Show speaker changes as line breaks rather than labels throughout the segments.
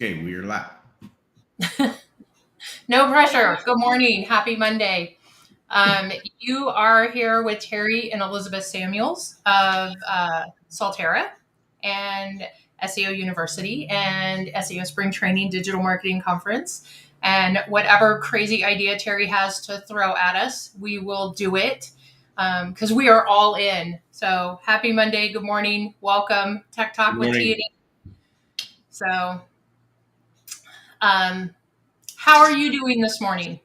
Okay, we are live.
No pressure. Good morning. Happy Monday. You are here with Terry and Elisabeth Samuels of Salterra and SEO University and SEO Spring Training Digital Marketing Conference. And whatever crazy idea Terry has to throw at us, we will do it because we are all in. So happy Monday. Good morning. Welcome. Tech
Good
Talk with T and
morning.
E. So, um, how are you doing this morning?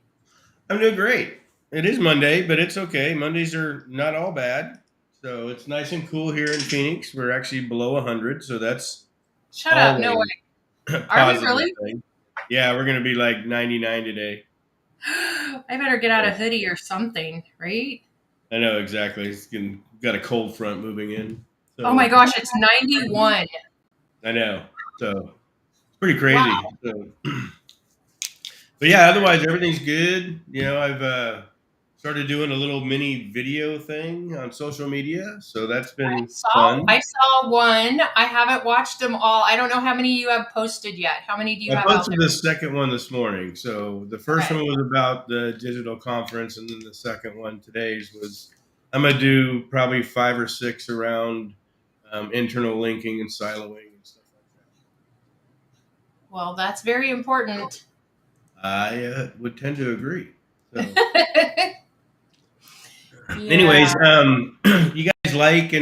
I'm doing great. It is Monday, but it's okay. Mondays are not all bad. So it's nice and cool here in Phoenix. We're actually below 100, so that's
Shut up. No
always
way.
a
Are we
positive
really?
thing. Yeah, we're going to be like 99 today.
I better get out a
So
hoodie or something, right?
I know exactly. Got a cold front moving in.
Oh my
So
gosh, it's 91.
I know. So it's pretty
Wow.
crazy. So but yeah, otherwise everything's good. I've started doing a little mini video thing on social media, so that's been fun.
I saw one. I haven't watched them all. I don't know how many you have posted yet. How many do you
I
have out
posted
there?
the second one this morning. So the first
Okay.
one was about the digital conference, and then the second one today's was I'm gonna do probably five or six around internal linking and siloing and stuff like
Well, that's very important.
that. I would tend to agree. So,
Yeah.
anyways, you guys like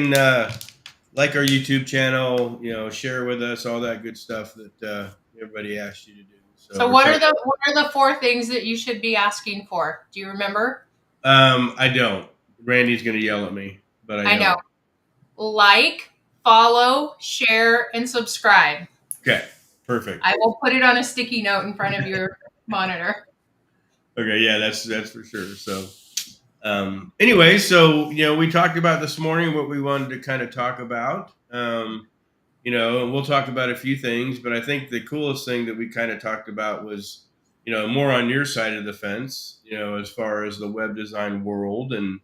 our YouTube channel, share with us all that good stuff that everybody asked you to do. So
So
we're trying.
what are the four things that you should be asking for? Do you remember?
I don't. Randy's gonna yell at me, but I
I know.
don't.
Like, follow, share, and subscribe.
Okay, perfect.
I will put it on a sticky note in front of your monitor.
Okay, yeah, that's for sure. So, anyway, so we talked about this morning what we wanted to kind of talk about. And we'll talk about a few things, but I think the coolest thing that we kind of talked about was, more on your side of the fence, as far as the web design world and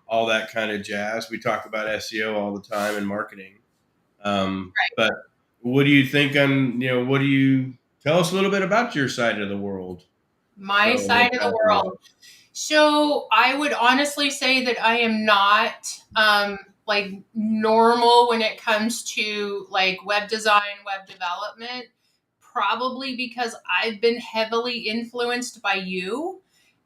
all that kind of jazz. We talk about SEO all the time and marketing. But what do you think what do you tell us a little bit about your side of the world?
My
So what
side of the
that
world.
is.
So I would honestly say that I am not like normal when it comes to like web design, web development, probably because I've been heavily influenced by you.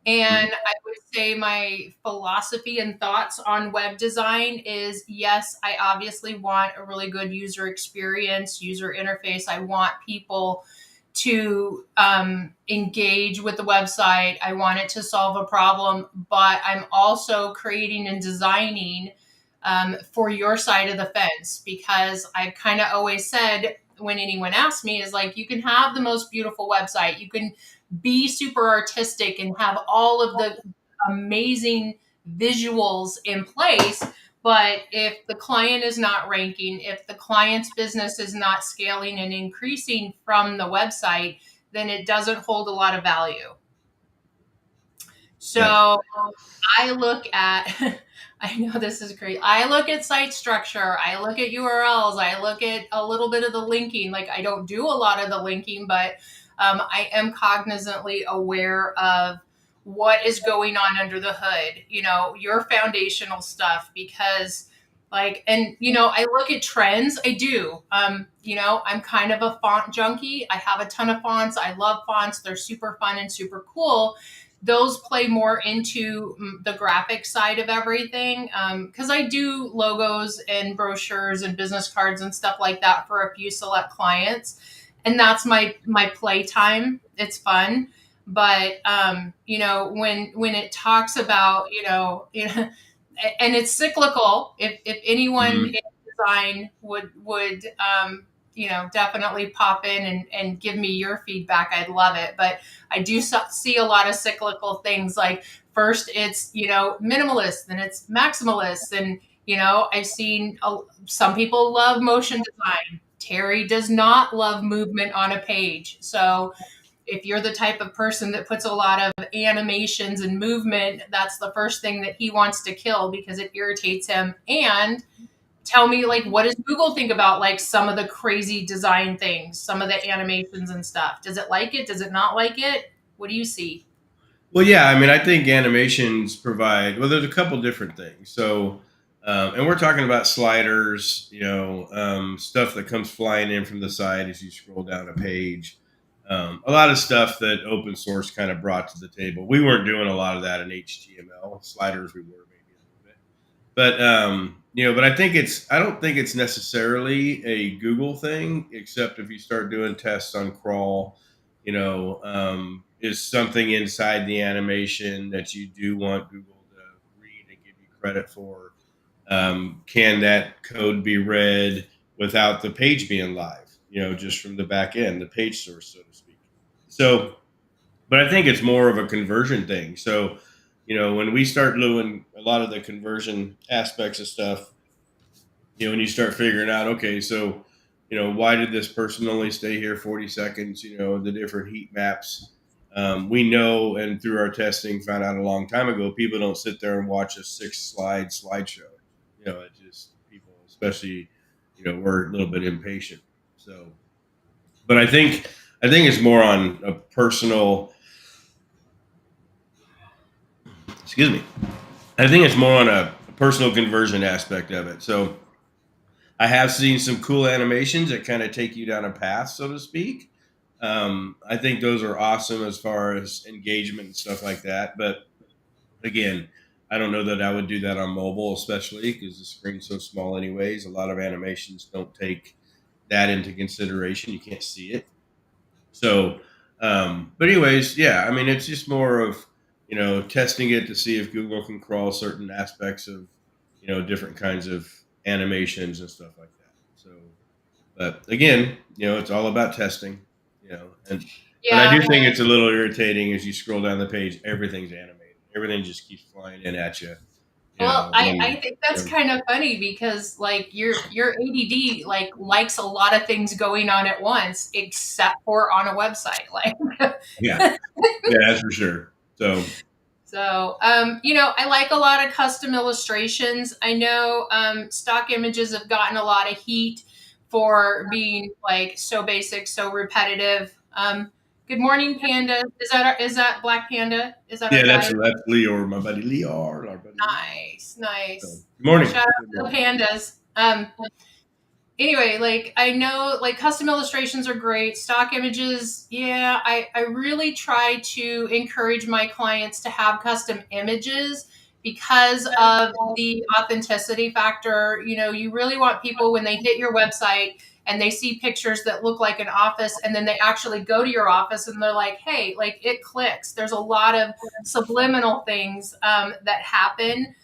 Mhm.
And I would say my philosophy and thoughts on web design is yes, I obviously want a really good user experience, user interface. I want people to engage with the website. I want it to solve a problem, but I'm also creating and designing for your side of the fence because I've kind of always said when anyone asks me is like, you can have the most beautiful website, you can be super artistic and have all of the amazing visuals in place. But if the client is not ranking, if the client's business is not scaling and increasing from the website, then it doesn't hold a lot of value.
Yeah.
So I look at, I know this is great. I look at site structure. I look at URLs. I look at a little bit of the linking. Like I don't do a lot of the linking, but I am cognizantly aware of what is going on under the hood, your foundational stuff, because I look at trends. I do. I'm kind of a font junkie. I have a ton of fonts. I love fonts. They're super fun and super cool. Those play more into the graphic side of everything because I do logos and brochures and business cards and stuff like that for a few select clients, and that's my playtime. It's fun, but when it talks about and it's cyclical. If anyone
Mhm.
in design would definitely pop in and give me your feedback, I'd love it. But I do see a lot of cyclical things. Like first it's minimalist, then it's maximalist, and I've seen some people love motion design. Terry does not love movement on a page. So if you're the type of person that puts a lot of animations and movement, that's the first thing that he wants to kill because it irritates him. And tell me, like, what does Google think about like some of the crazy design things, some of the animations and stuff? Does it like it? Does it not like it? What do you see?
Well, yeah, I mean, I think animations provide. Well, there's a couple different things. So, and we're talking about sliders, stuff that comes flying in from the side as you scroll down a page. A lot of stuff that open source kind of brought to the table. We weren't doing a lot of that in HTML. Sliders, we were maybe a little bit, but but I don't think it's necessarily a Google thing, except if you start doing tests on crawl, is something inside the animation that you do want Google to read and give you credit for. Can that code be read without the page being live? Just from the back end, the page source, so to speak. So, but I think it's more of a conversion thing. So, when we start doing a lot of the conversion aspects of stuff, when you start figuring out, okay, so, why did this person only stay here 40 seconds? The different heat maps. We know, and through our testing, found out a long time ago, people don't sit there and watch a 6 slide slideshow. It just people, especially, we're a little bit impatient. So, but I think it's more on a personal. Excuse me. I think it's more on a personal conversion aspect of it. So I have seen some cool animations that kind of take you down a path, so to speak. I think those are awesome as far as engagement and stuff like that. But again, I don't know that I would do that on mobile, especially because the screen's so small, anyways. A lot of animations don't take that into consideration. You can't see it. So, but anyways, yeah, I mean, it's just more of, testing it to see if Google can crawl certain aspects of, different kinds of animations and stuff like that. So, but again, it's all about testing, but I
Yeah.
do think it's a little irritating as you scroll down the page, everything's animated. Everything just keeps flying in at you,
Well, I
when,
think that's kind of funny because like your ADD like likes a lot of things going on at once, except for on a website. Like,
yeah, yeah, that's for sure. So,
so, I like a lot of custom illustrations. I know stock images have gotten a lot of heat for being like so basic, so repetitive. Good morning, Panda. Is that Black Panda? Is that our
yeah, that's
guy?
that's Leo, my buddy Leo, our buddy Leo.
Nice,
So,
nice.
good morning.
Shout
Good
out to the
morning.
pandas. Anyway, like I know like custom illustrations are great. Stock images, yeah, I really try to encourage my clients to have custom images because of the authenticity factor. You really want people when they hit your website and they see pictures that look like an office and then they actually go to your office and they're like, hey, like it clicks. There's a lot of subliminal things that happen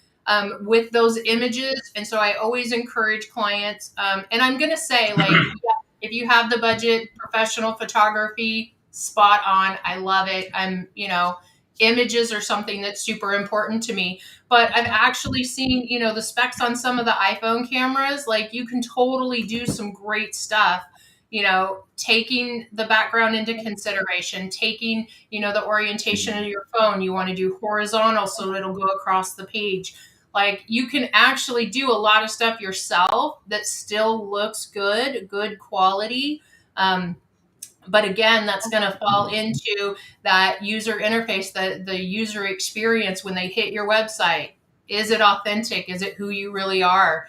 with those images. And so I always encourage clients. And I'm going to say, like, yeah, if you have the budget, professional photography, spot on. I love it. Images are something that's super important to me. But I've actually seen, the specs on some of the iPhone cameras. Like, you can totally do some great stuff. Taking the background into consideration, taking, the orientation of your phone. You want to do horizontal so it'll go across the page. Like you can actually do a lot of stuff yourself that still looks good quality. But again, that's going to fall into that user interface, the user experience when they hit your website. Is it authentic? Is it who you really are?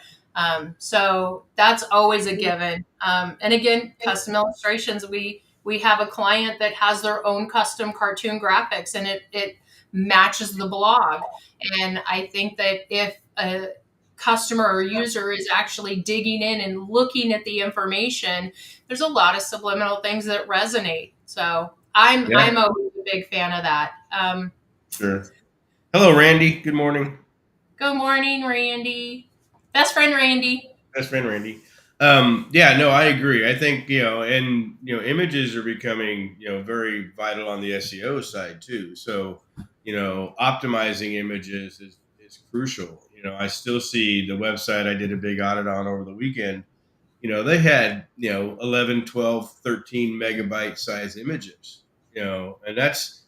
So that's always a given. And again, custom illustrations. We have a client that has their own custom cartoon graphics, and it matches the blog. And I think that if a customer or user is actually digging in and looking at the information, there's a lot of subliminal things that resonate. So I'm
Yeah,
always a big fan of that.
sure. Hello, Randy. Good morning.
Good morning, Randy. Best friend Randy.
Best friend Randy. Yeah, no, I agree. I think, and images are becoming, very vital on the SEO side too. So, optimizing images is crucial. I still see the website I did a big audit on over the weekend. They had, 11, 12, 13 megabyte size images, and that's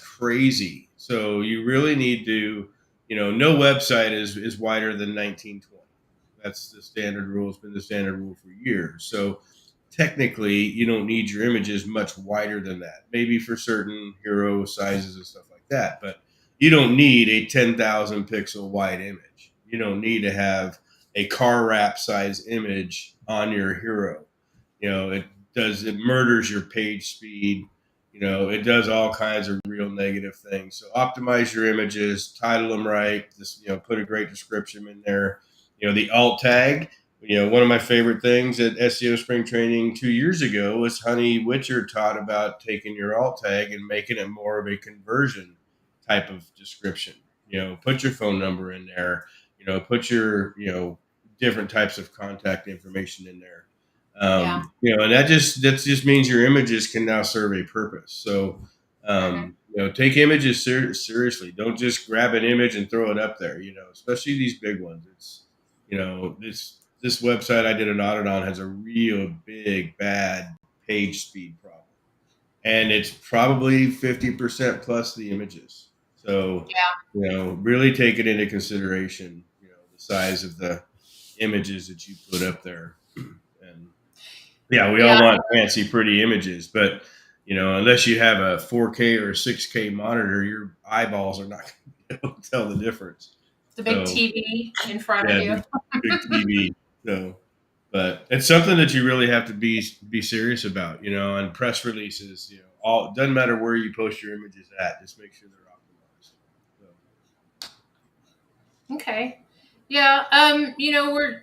crazy. So you really need to, no website is wider than 1920. That's the standard rule. It's been the standard rule for years. So technically, you don't need your images much wider than that. Maybe for certain hero sizes and stuff like that, but you don't need a 10,000 pixel wide image. You don't need to have a car wrap size image on your hero. It murders your page speed. It does all kinds of real negative things. So optimize your images, title them right. Put a great description in there. The alt tag. One of my favorite things at SEO Spring Training 2 years ago was Honey Witcher taught about taking your alt tag and making it more of a conversion type of description. Put your phone number in there. Put your different types of contact information in there.
Yeah.
And that just means your images can now serve a purpose. So, take images seriously. Don't just grab an image and throw it up there. Especially these big ones. This website I did an audit on has a real big bad page speed problem, and it's probably 50% plus the images. So,
Yeah.
really take it into consideration. The size of the images that you put up there, and yeah, we all
Yeah.
want fancy, pretty images, but unless you have a 4K or a 6K monitor, your eyeballs are not going to be able to tell the difference.
The big
So,
TV in front of
yeah,
you.
big TV. So, but it's something that you really have to be serious about. On press releases, all doesn't matter where you post your images at, just make sure they're optimized. So,
Okay. Yeah.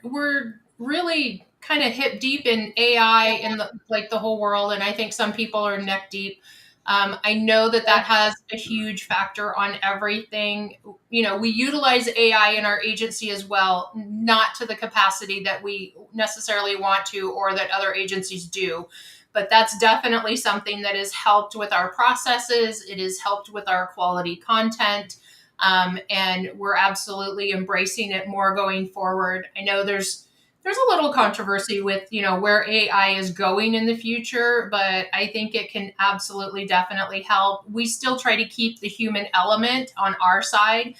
We're really kind of hip deep in AI in the whole world, and I think some people are neck deep. I know that has a huge factor on everything. We utilize AI in our agency as well, not to the capacity that we necessarily want to or that other agencies do. But that's definitely something that has helped with our processes. It has helped with our quality content. And we're absolutely embracing it more going forward. I know there's a little controversy with where AI is going in the future, but I think it can absolutely definitely help. We still try to keep the human element on our side,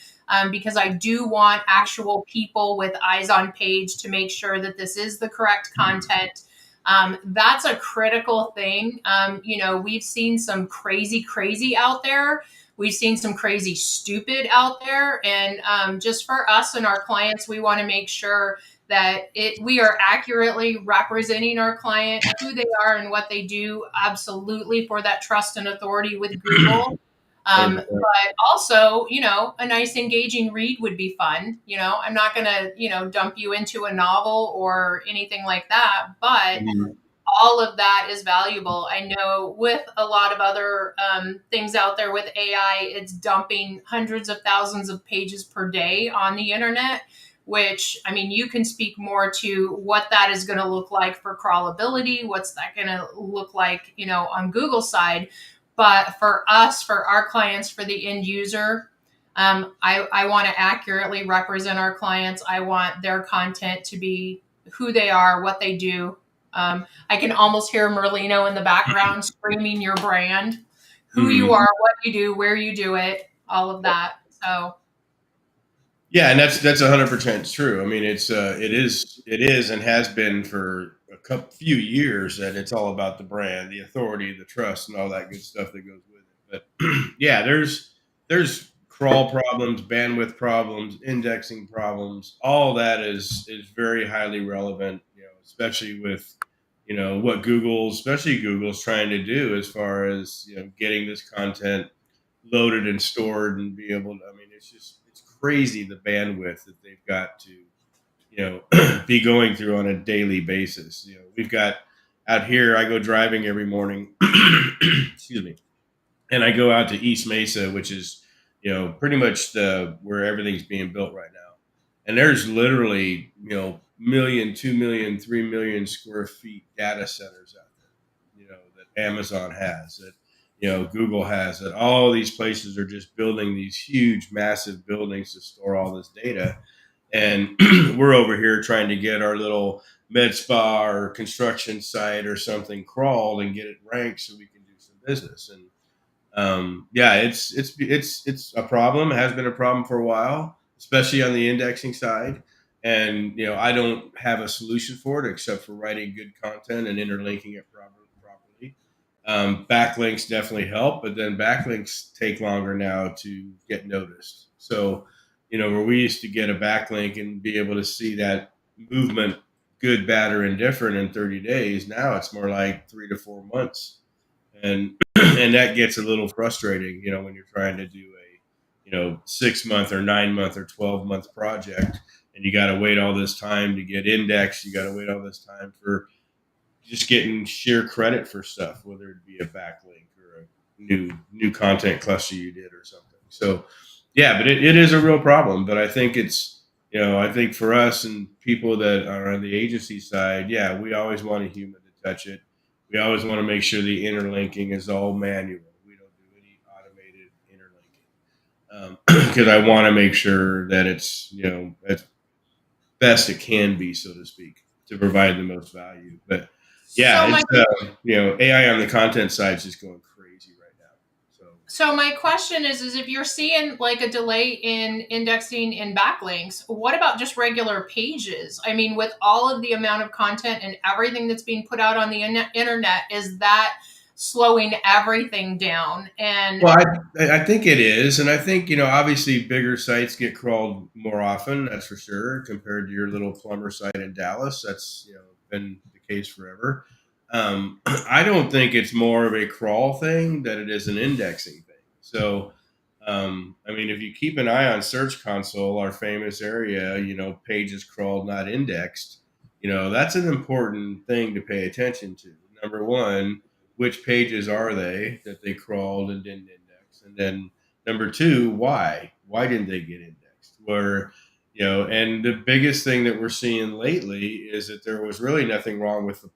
because I do want actual people with eyes on page to make sure that this is the correct content. That's a critical thing. We've seen some crazy out there. We've seen some crazy stupid out there. And just for us and our clients, we want to make sure that we are accurately representing our client, who they are and what they do, absolutely for that trust and authority with Google. But also, a nice engaging read would be fun. I'm not going to, dump you into a novel or anything like that, but all of that is valuable. I know with a lot of other things out there with AI, it's dumping hundreds of thousands of pages per day on the internet, which, I mean, you can speak more to what that is going to look like for crawlability. What's that going to look like, on Google side? But for us, for our clients, for the end user, I want to accurately represent our clients. I want their content to be who they are, what they do. I can almost hear Merlino in the background screaming your brand, who you are, what you do, where you do it, all of that. So
yeah, and that's 100% true. I mean, it is and has been for few years that it's all about the brand, the authority, the trust, and all that good stuff that goes with it. But yeah, there's crawl problems, bandwidth problems, indexing problems. All that is very highly relevant, especially with what especially Google's trying to do as far as getting this content loaded and stored and be able to. I mean, it's crazy the bandwidth that they've got to be going through on a daily basis. We've got out here. I go driving every morning. Excuse me, and I go out to East Mesa, which is pretty much where everything's being built right now. And there's literally million, 2 million, 3 million square feet data centers out there. That Amazon has, that Google has, that all these places are just building these huge, massive buildings to store all this data. And we're over here trying to get our little med spa or construction site or something crawled and get it ranked so we can do some business. And yeah, it's a problem. It has been a problem for a while, especially on the indexing side. And I don't have a solution for it except for writing good content and interlinking it properly. Backlinks definitely help, but then backlinks take longer now to get noticed. So, where we used to get a backlink and be able to see that movement, good, bad, or indifferent in 30 days, now it's more like 3 to 4 months. And and that gets a little frustrating, when you're trying to do a 6 month or 9 month or 12 month project, and you got to wait all this time to get indexed. You got to wait all this time for just getting sheer credit for stuff, whether it be a backlink or a new content cluster you did or something. So yeah, but it is a real problem. But I think I think for us and people that are on the agency side, yeah, we always want a human to touch it. We always want to make sure the interlinking is all manual. We don't do any automated interlinking, because I want to make sure that it's as best it can be, so to speak, to provide the most value. But yeah,
So my
it's AI on the content side is just going crazy right now. So
So my question is if you're seeing like a delay in indexing and backlinks, what about just regular pages? I mean, with all of the amount of content and everything that's being put out on the internet, is that slowing everything down? And
well, I think it is, and I think obviously bigger sites get crawled more often. That's for sure, compared to your little plumber site in Dallas. That's been the case forever. I don't think it's more of a crawl thing than it is an indexing thing. So, I mean, if you keep an eye on Search Console, our famous area, pages crawled, not indexed. That's an important thing to pay attention to. Number one, which pages are they that they crawled and didn't index? And then number two, why? Why didn't they get indexed? And the biggest thing that we're seeing lately is that there was really nothing wrong with the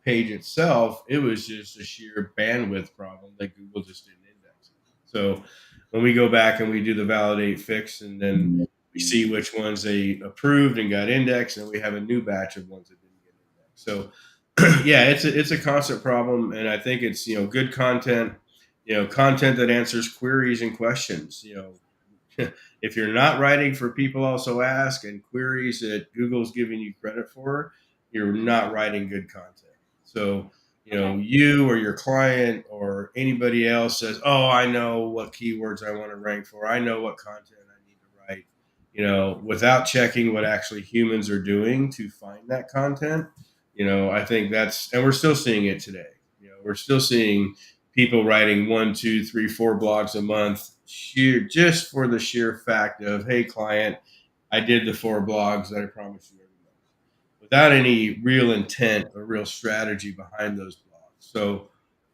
page itself. It was just a sheer bandwidth problem that Google just didn't index it. So when we go back and we do the validate fix, and then we see which ones they approved and got indexed, and we have a new batch of ones that didn't get indexed. So yeah, it's a constant problem, and I think it's good content, content that answers queries and questions. If you're not writing for people also ask and queries that Google's giving you credit for, you're not writing good content. So
okay,
you or your client or anybody else says, "Oh, I know what keywords I want to rank for. I know what content I need to write." Without checking what actually humans are doing to find that content. I think and we're still seeing it today. We're still seeing people writing 1, 2, 3, 4 blogs a month, just for the sheer fact of, hey, client, I did the 4 blogs that I promised you every month, without any real intent or real strategy behind those blogs. So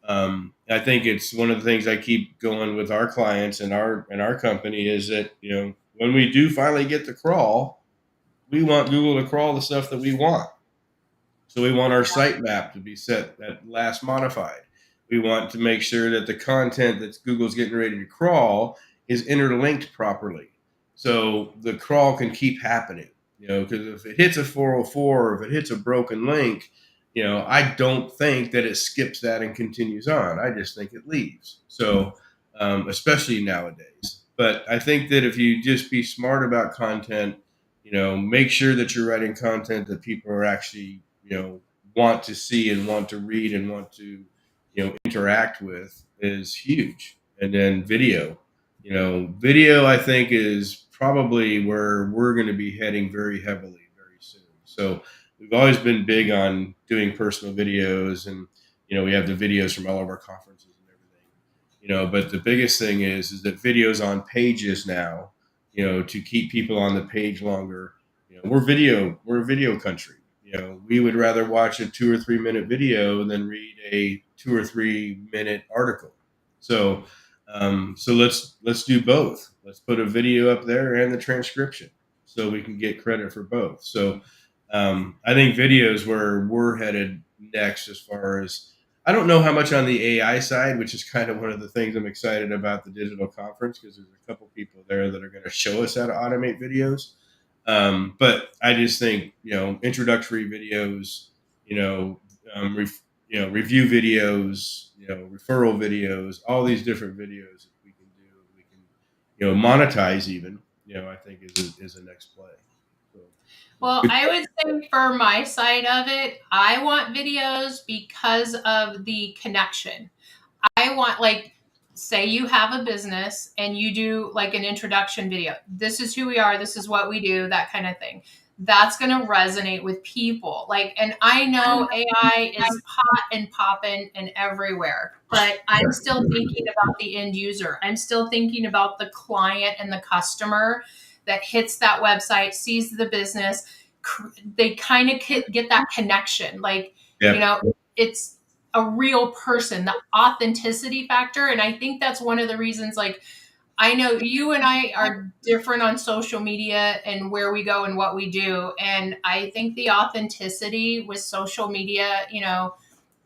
I think it's one of the things I keep going with our clients and our company is that when we do finally get the crawl, we want Google to crawl the stuff that we want. So we want our sitemap to be set at last modified. We want to make sure that the content that Google's getting ready to crawl is interlinked properly. So the crawl can keep happening. Because if it hits a 404 or if it hits a broken link, I don't think that it skips that and continues on. I just think it leaves. So, especially nowadays. But I think that if you just be smart about content, make sure that you're writing content that people are actually, want to see and want to read and want to, interact with is huge. And then video I think is probably where we're going to be heading very heavily very soon. So we've always been big on doing personal videos, and we have the videos from all of our conferences and everything. But the biggest thing is that videos on pages now, to keep people on the page longer. We're a video country. We would rather watch a 2 or 3 minute video than read a 2 or 3 minute article. So, so let's do both. Let's put a video up there and the transcription, so we can get credit for both. So, I think video is where we're headed next. As far as, I don't know how much on the AI side, which is kind of one of the things I'm excited about the digital conference, because there's a couple people there that are going to show us how to automate videos. But I just think introductory videos, you know, review videos, referral videos, all these different videos that we can do, we can monetize even. I think is a next play. So.
Well, I would say for my side of it, I want videos because of the connection. I want, like, say you have a business and you do like an introduction video. This is who we are, this is what we do, that kind of thing. That's going to resonate with people. Like, and I know AI is hot and popping and everywhere, but I'm still thinking about the end user. I'm still thinking about the client and the customer that hits that website, sees the business. They kind of get that connection. Like, you
Yep.
know, it's a real person, the authenticity factor. And I think that's one of the reasons, like, I know you and I are different on social media and where we go and what we do. And I think the authenticity with social media,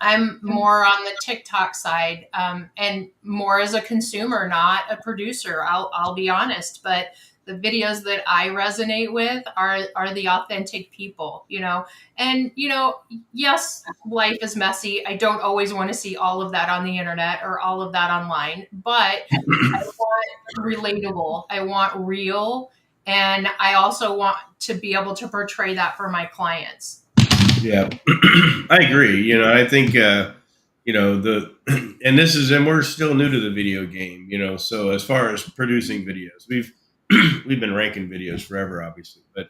I'm more on the TikTok side, and more as a consumer, not a producer. I'll be honest, but the videos that I resonate with are the authentic people, And yes, life is messy. I don't always want to see all of that on the internet or all of that online, but I want relatable. I want real, and I also want to be able to portray that for my clients.
Yeah, I agree. I think the and we're still new to the video game. So as far as producing videos, we've been ranking videos forever, obviously, but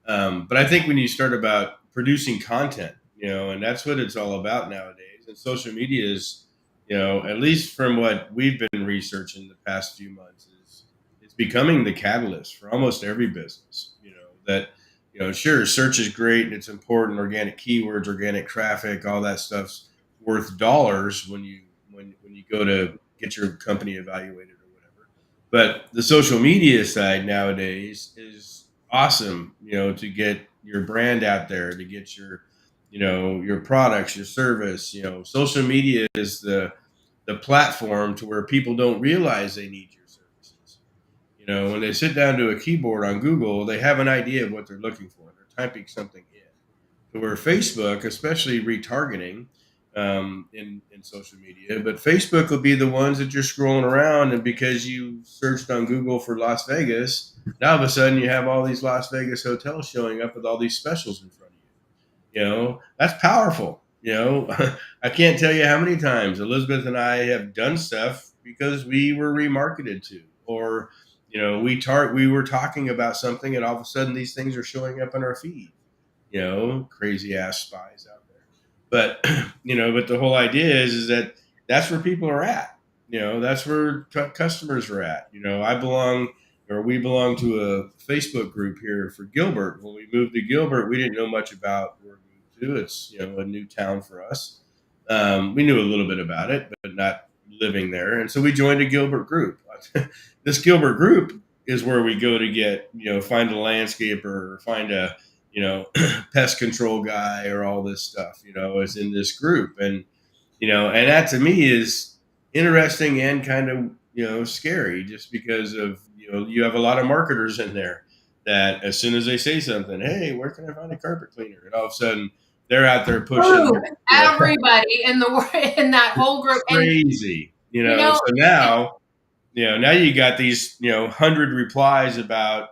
I think when you start about producing content, and that's what it's all about nowadays. And social media is, at least from what we've been researching the past few months, is it's becoming the catalyst for almost every business. That sure, search is great and it's important. Organic keywords, organic traffic, all that stuff's worth dollars when you go to get your company evaluated or whatever. But the social media side nowadays is awesome. To get your brand out there, to get your products, your service. Social media is the platform to where people don't realize they need your services. When they sit down to a keyboard on Google, they have an idea of what they're looking for. They're typing something in. To where Facebook, especially retargeting in social media, but Facebook will be the ones that you're scrolling around, and because you searched on Google for Las Vegas, now all of a sudden you have all these Las Vegas hotels showing up with all these specials in front of you. That's powerful. I can't tell you how many times Elizabeth and I have done stuff because we were remarketed to, or we were talking about something, and all of a sudden these things are showing up in our feed. Crazy ass spies out there. But but the whole idea is that that's where people are at. That's where customers are at. We belong to a Facebook group here for Gilbert. When we moved to Gilbert, we didn't know much about where we moved to. It's a new town for us. We knew a little bit about it, but not living there. And so we joined a Gilbert group. This Gilbert group is where we go to get find a landscaper or find a pest control guy or all this stuff. Is in this group, and that to me is interesting and kind of scary, just because of you have a lot of marketers in there that as soon as they say something, hey, where can I find a carpet cleaner, and all of a sudden they're out there pushing.
Boom, everybody in that whole group. And
Crazy.
you know
So now you got these 100 replies about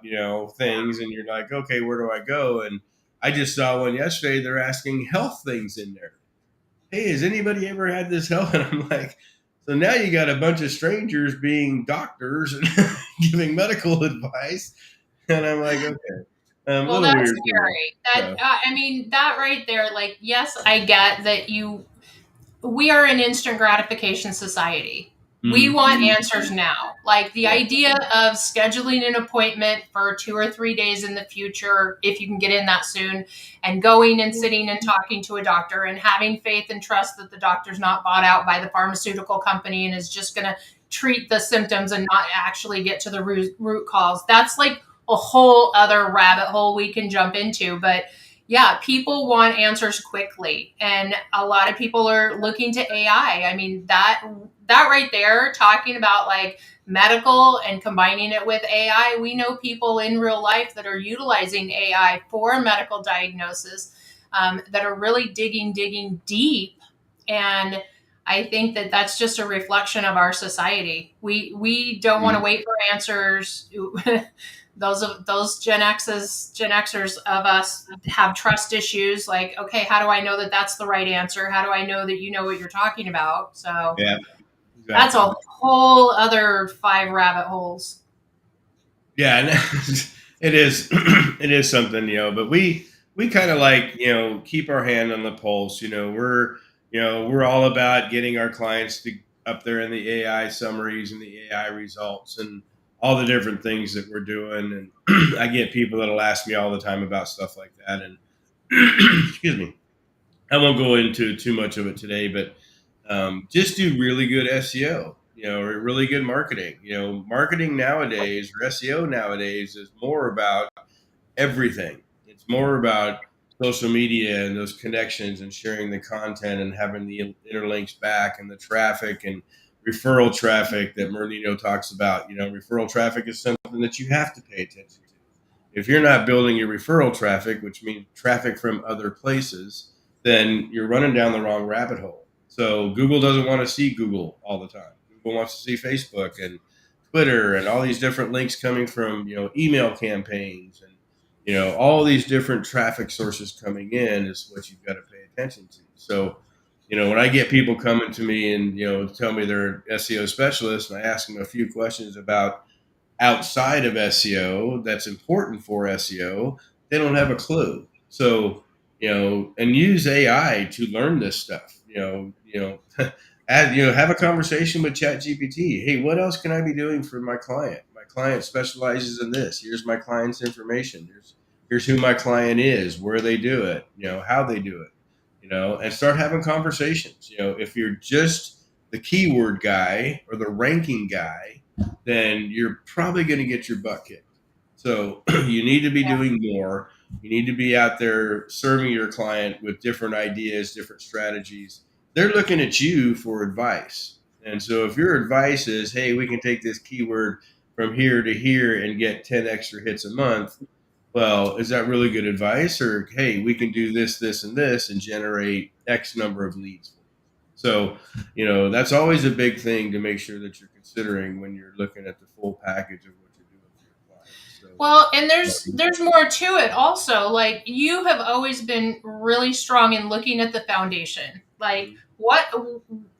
things, and you're like, okay, where do I go? And I just saw one yesterday. They're asking health things in there. Hey, has anybody ever had this health? And I'm like, so now you got a bunch of strangers being doctors and giving medical advice, and I'm like, okay, a
well,
little
that's
weird to me.
scary. That
So,
I mean, that right there, like, yes, I get that we are an instant gratification society. We want answers now. Like, the
yeah,
idea of scheduling an appointment for 2 or 3 days in the future, if you can get in that soon, and going and sitting and talking to a doctor and having faith and trust that the doctor's not bought out by the pharmaceutical company and is just going to treat the symptoms and not actually get to the root cause. That's like a whole other rabbit hole we can jump into. But yeah, people want answers quickly, and a lot of people are looking to AI. I mean, that right there, talking about like medical and combining it with AI, we know people in real life that are utilizing AI for medical diagnosis, that are really digging deep. And I think that that's just a reflection of our society. We don't want to wait for answers. those Gen Xers of us have trust issues. Like, okay, how do I know that that's the right answer? How do I know that you know what you're talking about? So
Yeah,
that's
exactly.
a whole other 5 rabbit holes.
Yeah, and it is it is something, but we kind of like, keep our hand on the pulse. We're all about getting our clients to up there in the AI summaries and the AI results and all the different things that we're doing. And I get people that'll ask me all the time about stuff like that. And excuse me, I won't go into too much of it today, but just do really good SEO, or really good marketing. Marketing nowadays or SEO nowadays is more about everything. It's more about social media and those connections and sharing the content and having the interlinks back and the traffic and referral traffic that Mernino talks about. Referral traffic is something that you have to pay attention to. If you're not building your referral traffic, which means traffic from other places, then you're running down the wrong rabbit hole. So Google doesn't want to see Google all the time. Google wants to see Facebook and Twitter and all these different links coming from, email campaigns and, all these different traffic sources coming in is what you've got to pay attention to. So, when I get people coming to me and, tell me they're SEO specialists and I ask them a few questions about outside of SEO that's important for SEO, they don't have a clue. So, and use AI to learn this stuff. Have a conversation with ChatGPT. Hey, what else can I be doing for my client? My client specializes in this. Here's my client's information. Here's who my client is, where they do it, how they do it, and start having conversations. If you're just the keyword guy or the ranking guy, then you're probably going to get your butt kicked. So you need to be doing more. You need to be out there serving your client with different ideas, different strategies. They're looking at you for advice. And so if your advice is, hey, we can take this keyword from here to here and get 10 extra hits a month, well, is that really good advice? Or, hey, we can do this, this, and this and generate X number of leads. So, that's always a big thing to make sure that you're considering when you're looking at the full package of what you're doing for your clients. So,
Well, and there's more to it also. Like, you have always been really strong in looking at the foundation. Like, what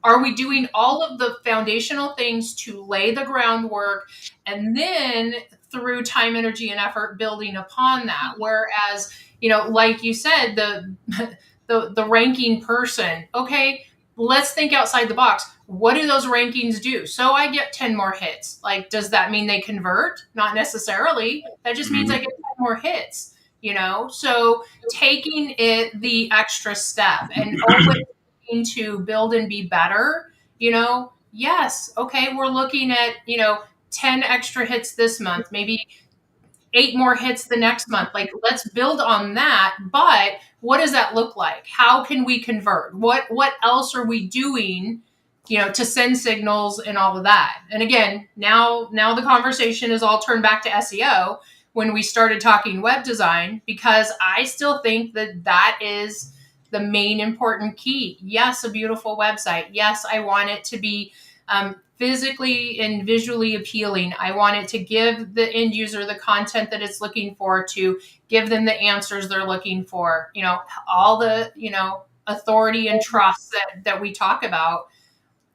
are we doing, all of the foundational things to lay the groundwork, and then through time, energy, and effort building upon that. Whereas, like you said, the ranking person, okay, let's think outside the box. What do those rankings do? So I get 10 more hits. Like, does that mean they convert? Not necessarily. That just means I get 10 more hits. So taking it the extra step and always looking to build and be better. Yes, okay, we're looking at 10 extra hits this month, maybe 8 more hits the next month. Like, let's build on that. But what does that look like? How can we convert? What else are we doing, to send signals and all of that? And again, now the conversation is all turned back to SEO when we started talking web design, because I still think that is the main important key. Yes, a beautiful website. Yes, I want it to be physically and visually appealing. I want it to give the end user the content that it's looking for, to give them the answers they're looking for. All the, authority and trust that we talk about.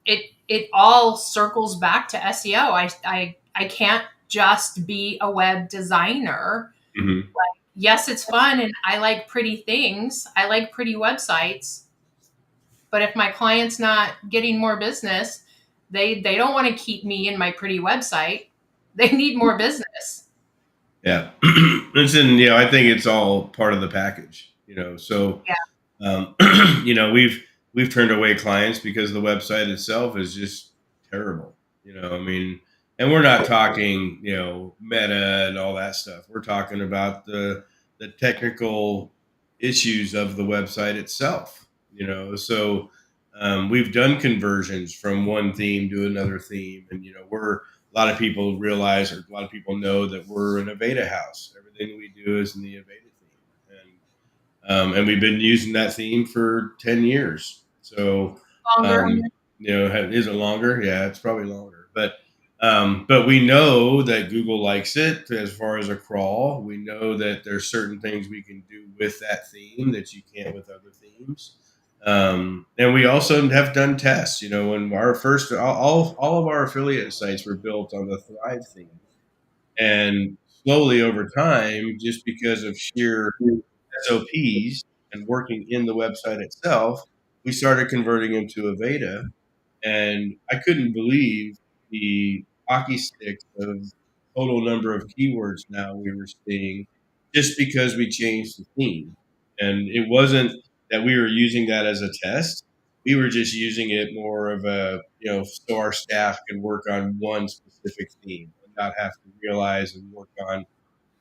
It all circles back to SEO. I can't just be a web designer.
mm-hmm.
Yes, it's fun and I like pretty things. I like pretty websites. But if my client's not getting more business, they don't want to keep me in my pretty website. They need more business.
Yeah. Listen, I think it's all part of the package, so,
Yeah.
um, we've turned away clients because the website itself is just terrible. I mean, and we're not talking, meta and all that stuff. We're talking about the technical issues of the website itself. So we've done conversions from one theme to another theme, and we're a lot of people realize, or a lot of people know, that we're an Aveda house. Everything we do is in the Aveda theme, and we've been using that theme for 10 years. So,
Longer.
is it longer? Yeah, it's probably longer. But But we know that Google likes it as far as a crawl. We know that there's certain things we can do with that theme that you can't with other themes. And we also have done tests. When our first, all of our affiliate sites were built on the Thrive theme. And slowly over time, just because of sheer SOPs and working in the website itself, we started converting them to Aveda, and I couldn't believe the hockey sticks of total number of keywords now we were seeing just because we changed the theme. And it wasn't that we were using that as a test. We were just using it more of so our staff could work on one specific theme and not have to realize and work on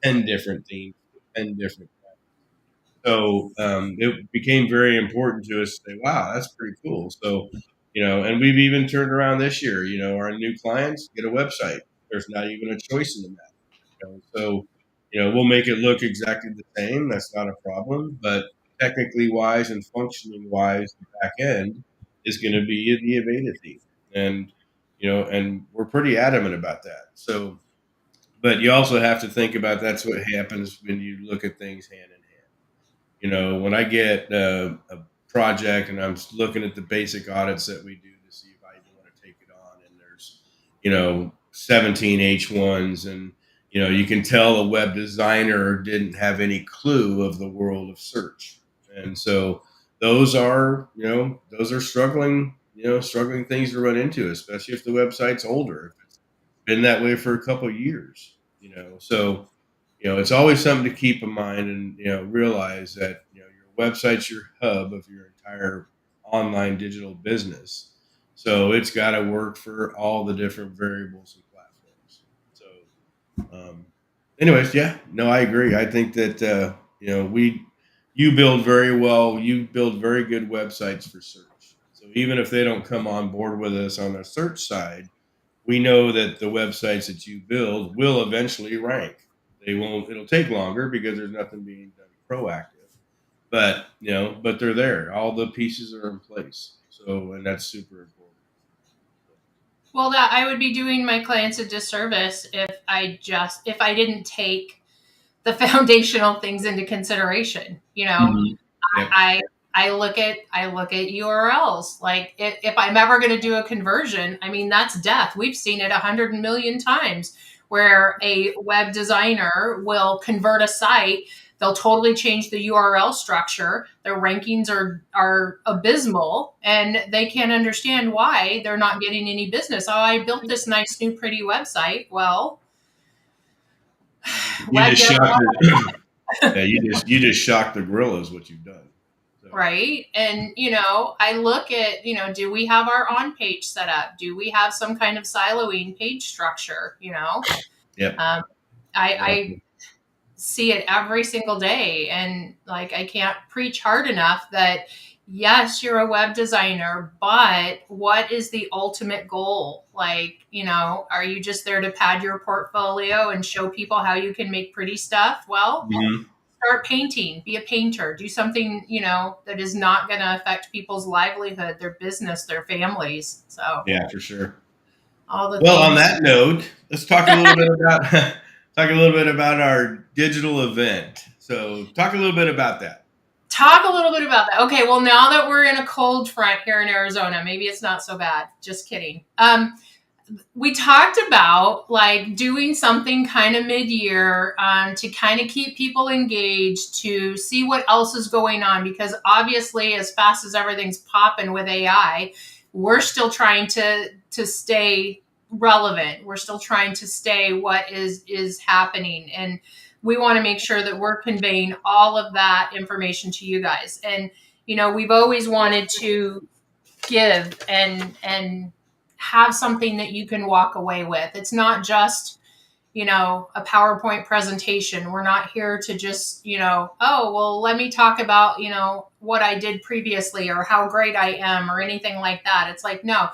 10 different themes, 10 different. So it became very important to us to say, wow, that's pretty cool. And we've even turned around this year, our new clients get a website. There's not even a choice in the matter. We'll make it look exactly the same. That's not a problem. But technically wise and functioning wise, the back end is going to be the Aveda theme. And we're pretty adamant about that. But you also have to think about that's what happens when you look at things hand in hand. When I get a project and I'm looking at the basic audits that we do to see if I even want to take it on, and there's, 17 H1s, and, you can tell a web designer didn't have any clue of the world of search. And so those are struggling things to run into, especially if the website's older, if it's been that way for a couple of years. So it's always something to keep in mind, and realize that your website's your hub of your entire online digital business. So it's got to work for all the different variables and platforms. So, anyways, yeah, no, I agree. I think that you build very well. You build very good websites for search. So even if they don't come on board with us on the search side, we know that the websites that you build will eventually rank. They won't. It'll take longer because there's nothing being done proactive. But they're there. All the pieces are in place. So, and that's super important.
Well, that I would be doing my clients a disservice if I didn't take the foundational things into consideration.
Mhm. Yep.
I I look at URLs. Like if I'm ever going to do a conversion, I mean that's death. We've seen it 100 million times where a web designer will convert a site. They'll totally change the URL structure. Their rankings are abysmal, and they can't understand why they're not getting any business. Oh, I built this nice new pretty website. Well,
You
web
just
dev
shocked the, yeah, you just shocked the gorilla is what you've done. So
right? And, I look at, do we have our on page set up? Do we have some kind of siloing page structure?
yep.
Um, I
Exactly.
see it every single day. And like, I can't preach hard enough that yes, you're a web designer, but what is the ultimate goal? Like, are you just there to pad your portfolio and show people how you can make pretty stuff? Well,
Mhm.
start painting, be a painter, do something, that is not going to affect people's livelihood, their business, their families. So
Yeah, for sure.
all the
Well, on
things.
that note, let's talk a little bit about talk a little bit about our digital event. So, talk a little bit about that.
Talk a little bit about that. Okay, well, now that we're in a cold front here in Arizona, maybe it's not so bad. Just kidding. We talked about like doing something kind of mid-year to kind of keep people engaged, to see what else is going on, because obviously as fast as everything's popping with AI, we're still trying to stay relevant. We're still trying to stay what is happening, and we want to make sure that we're conveying all of that information to you guys. And we've always wanted to give and have something that you can walk away with. It's not just, a PowerPoint presentation. We're not here to just, oh, well, let me talk about, what I did previously or how great I am or anything like that. It's like, no,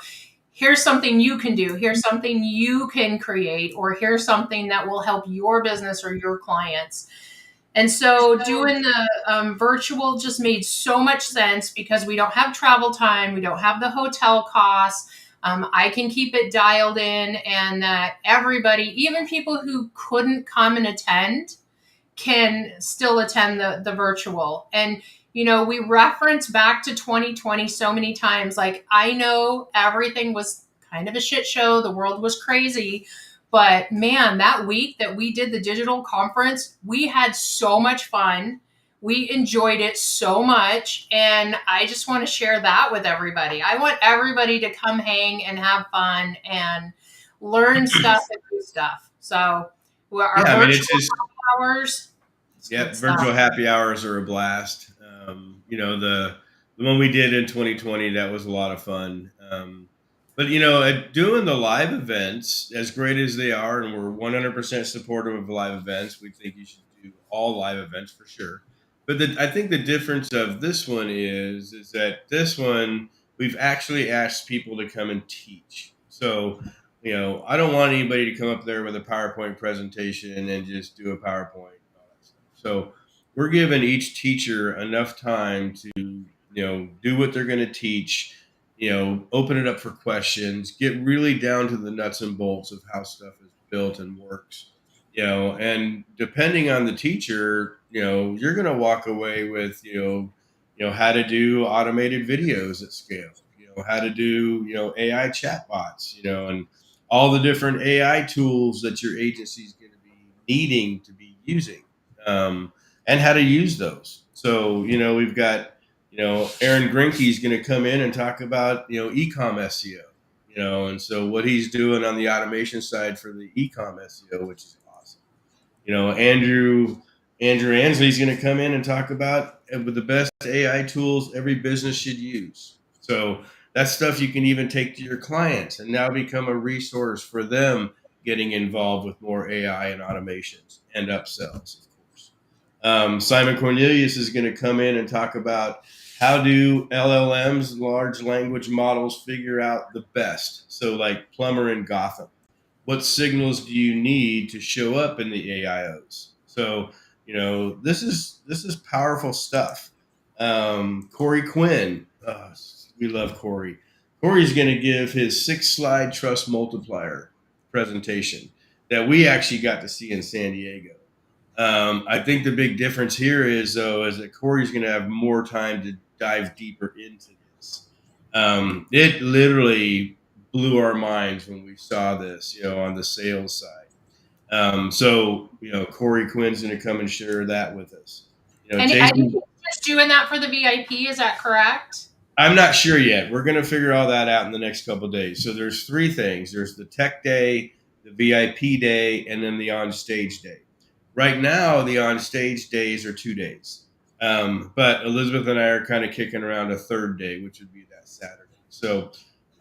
here's something you can do. Here's something you can create, or here's something that will help your business or your clients. And so doing the virtual just made so much sense because we don't have travel time, we don't have the hotel costs. I can keep it dialed in, and that everybody, even people who couldn't come and attend, can still attend the virtual. And we reference back to 2020 so many times. Like, I know everything was kind of a shit show, the world was crazy, but man, that week that we did the digital conference, we had so much fun. We enjoyed it so much, and I just want to share that with everybody. I want everybody to come hang and have fun and learn stuff and do stuff. So our
Yeah, I mean, it's
virtual
just
hours, it's
yeah,
good stuff.
virtual happy hours are a blast. The one we did in 2020, that was a lot of fun. But at doing the live events, as great as they are, and we're 100% supportive of live events, we think you should do all live events for sure. But I think the difference of this one is that this one we've actually asked people to come and teach. So I don't want anybody to come up there with a PowerPoint presentation and just do a PowerPoint and all that stuff. So we're giving each teacher enough time to, do what they're going to teach, open it up for questions, get really down to the nuts and bolts of how stuff is built and works, and depending on the teacher, you're going to walk away with, how to do automated videos at scale, how to do, AI chatbots, and all the different AI tools that your agency is going to be needing to be using, and how to use those. So, we've got, Aaron Grinke is going to come in and talk about, e-com SEO, and so what he's doing on the automation side for the e-com SEO, which is awesome. Andrew Ansley is going to come in and talk about with the best AI tools every business should use. So that's stuff you can even take to your clients and now become a resource for them getting involved with more AI and automations and upsells, of course. Simon Cornelius is going to come in and talk about how do LLMs, large language models, figure out the best. So like Plumber in Gotham, what signals do you need to show up in the AIOs? So, this is powerful stuff. Corey Quinn, we love Corey. Corey's going to give his 6-slide trust multiplier presentation that we actually got to see in San Diego. I think the big difference here is, though, is that Corey's going to have more time to dive deeper into this. It literally blew our minds when we saw this, on the sales side. Corey Quinn's going to come and share that with us.
And I think
Jason,
he's just doing that for the VIP. Is that correct?
I'm not sure yet. We're going to figure all that out in the next couple of days. So there's 3 things. There's the tech day, the VIP day, and then the on stage day. Right now, the on stage days are 2 days. But Elizabeth and I are kind of kicking around a 3rd day, which would be that Saturday. So,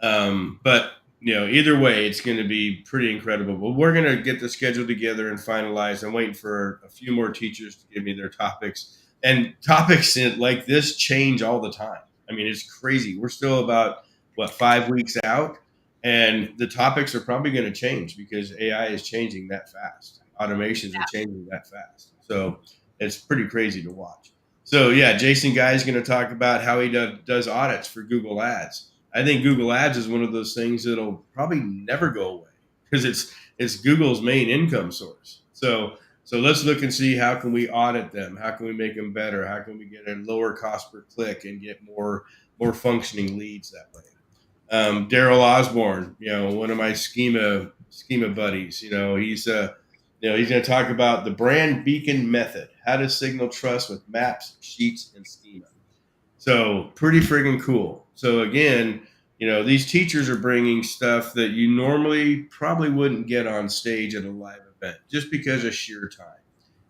but either way, it's going to be pretty incredible. But we're going to get the schedule together and finalize. I'm waiting for a few more teachers to give me their topics. And topics like this change all the time. I mean, it's crazy. We're still about 5 weeks out, and the topics are probably going to change because AI is changing that fast. Automations are changing that fast. So it's pretty crazy to watch. So yeah, Jason Guy is going to talk about how he does audits for Google Ads. I think Google Ads is one of those things that'll probably never go away because it's Google's main income source. So let's look and see how can we audit them? How can we make them better? How can we get a lower cost per click and get more functioning leads that way? Daryl Osborne, one of my schema buddies, he's going to talk about the brand beacon method, how to signal trust with maps, sheets, and schema. So pretty friggin' cool. So again, these teachers are bringing stuff that you normally probably wouldn't get on stage at a live event just because of sheer time.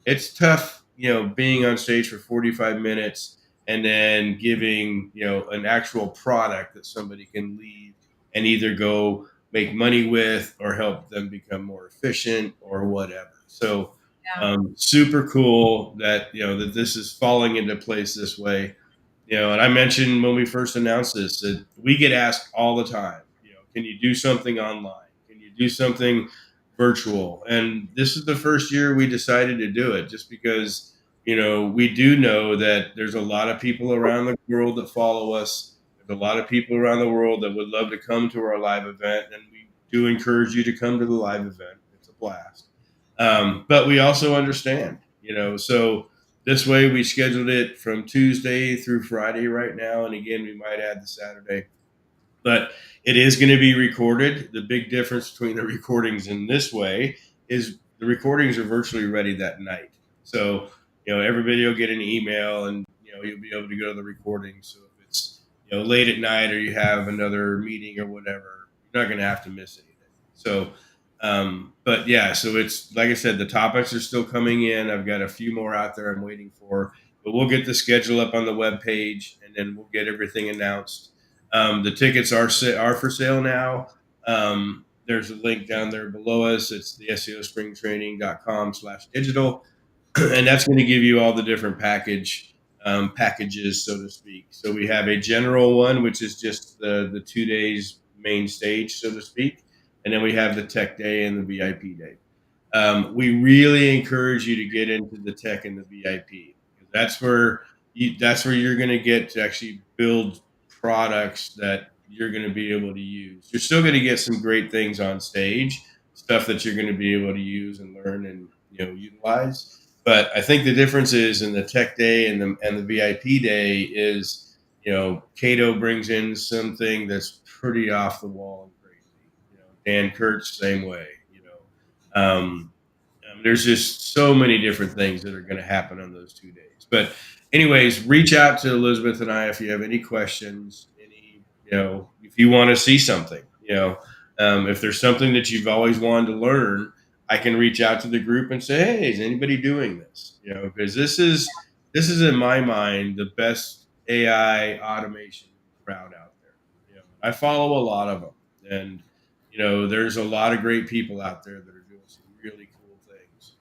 It's tough, being on stage for 45 minutes and then giving, an actual product that somebody can leave and either go make money with or help them become more efficient or whatever. So super cool that, that this is falling into place this way. And I mentioned when we first announced this that we get asked all the time, can you do something online? Can you do something virtual? And this is the first year we decided to do it just because, we do know that there's a lot of people around the world that follow us. There's a lot of people around the world that would love to come to our live event, and we do encourage you to come to the live event. It's a blast. But we also understand, so this way we scheduled it from Tuesday through Friday right now. And again, we might add the Saturday, but it is going to be recorded. The big difference between the recordings in this way is the recordings are virtually ready that night. So, everybody will get an email, and, you'll be able to go to the recording. So if it's, late at night, or you have another meeting or whatever, you're not going to have to miss anything. So, but yeah, so it's like I said, the topics are still coming in. I've got a few more out there I'm waiting for, but we'll get the schedule up on the web page, and then we'll get everything announced. The tickets are for sale now. There's a link down there below us. It's the seospringtraining.com/digital. And that's going to give you all the different packages, so to speak. So we have a general one, which is just the 2 days main stage, so to speak. And then we have the tech day and the VIP day. We really encourage you to get into the tech and the VIP. That's where you're going to get to actually build products that you're going to be able to use. You're still going to get some great things on stage, stuff that you're going to be able to use and learn and utilize. But I think the difference is in the tech day and the VIP day is, Cato brings in something that's pretty off the wall and crazy. Dan Kurtz, same way. There's just so many different things that are going to happen on those 2 days. But anyways, reach out to Elisabeth and I if you have any questions, if you want to see something, if there's something that you've always wanted to learn, I can reach out to the group and say, hey, is anybody doing this? Because this is in my mind the best AI automation crowd out there. I follow a lot of them, and there's a lot of great people out there that are doing some really cool things.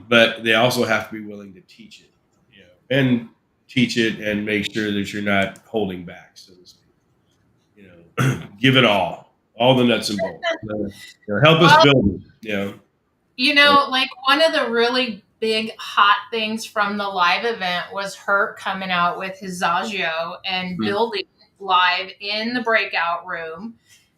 But they also have to be willing to teach it, and teach it and make sure that you're not holding back, so to speak. Give it all the nuts and bolts. Help us build it.
Like one of the really big hot things from the live event was Hurt coming out with his Zagio and building live in the breakout room.